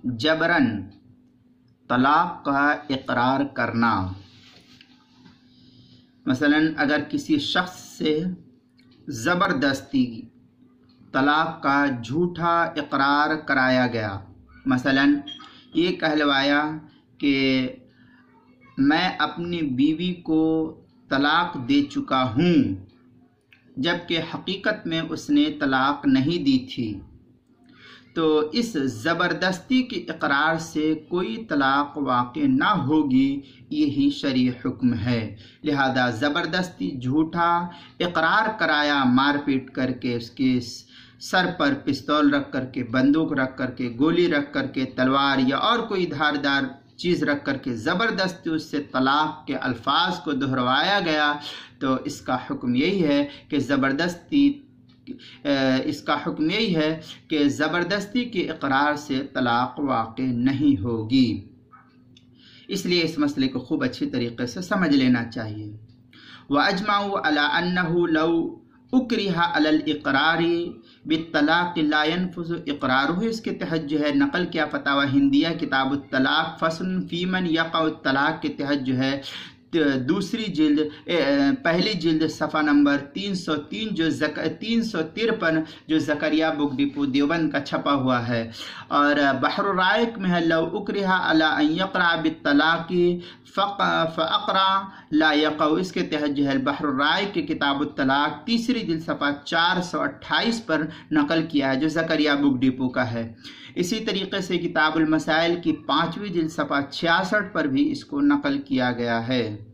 जबरन तलाक का इकरार करना। मसलन अगर किसी शख्स से ज़बरदस्ती तलाक का झूठा इकरार कराया गया, मसलन ये कहलवाया कि मैं अपनी बीवी को तलाक दे चुका हूँ, जबकि हकीकत में उसने तलाक नहीं दी थी, तो इस ज़बरदस्ती के इकरार से कोई तलाक वाक़ई ना होगी, यही शरई हुक्म है। लिहाजा ज़बरदस्ती झूठा इकरार कराया, मारपीट करके, उसके सर पर पिस्तौल रख करके, बंदूक रख करके, गोली रख करके, तलवार या और कोई धारदार चीज़ रख करके ज़बरदस्ती उससे तलाक के अल्फाज को दोहराया गया, तो इसका हुक्म यही है कि ज़बरदस्ती के इकरार से तलाक वाक़ई नहीं होगी। इसलिए इस मसले को खूब अच्छी तरीके से समझ लेना चाहिए। व अजमाउ अला अन्नहु लौ उक्रिहा अलल इक़रारी बित्तलाक़ ला यनफ़ुज़ु इक़रारुहु, इसके तहत जो है नकल किया फतावा हिंदिया किताबुत तलाक़ फ़स्लुन फ़ीमन यक़अ तलाक़ के तहत जो है दूसरी जिल्द पहली जिल्द सफ़ा नंबर 303 जो 353 जो ज़करिया बुक डिपो देवबंद का छपा हुआ है। और बहर राइक में है लौ उक्रिहा अला अन यक़रा बित्तलाक़ी फ़अक़रा ला यक़अ, इसके तहत जो है बहर राइक के किताबुत तलाक़ तीसरी जिल्द सफ़ा 428 पर नकल किया है, जो ज़करिया बुक डिपो का है। इसी तरीके से किताबुल मसाइल की 5वीं जिल्द सफ़ा 66 पर भी इसको नकल किया गया है।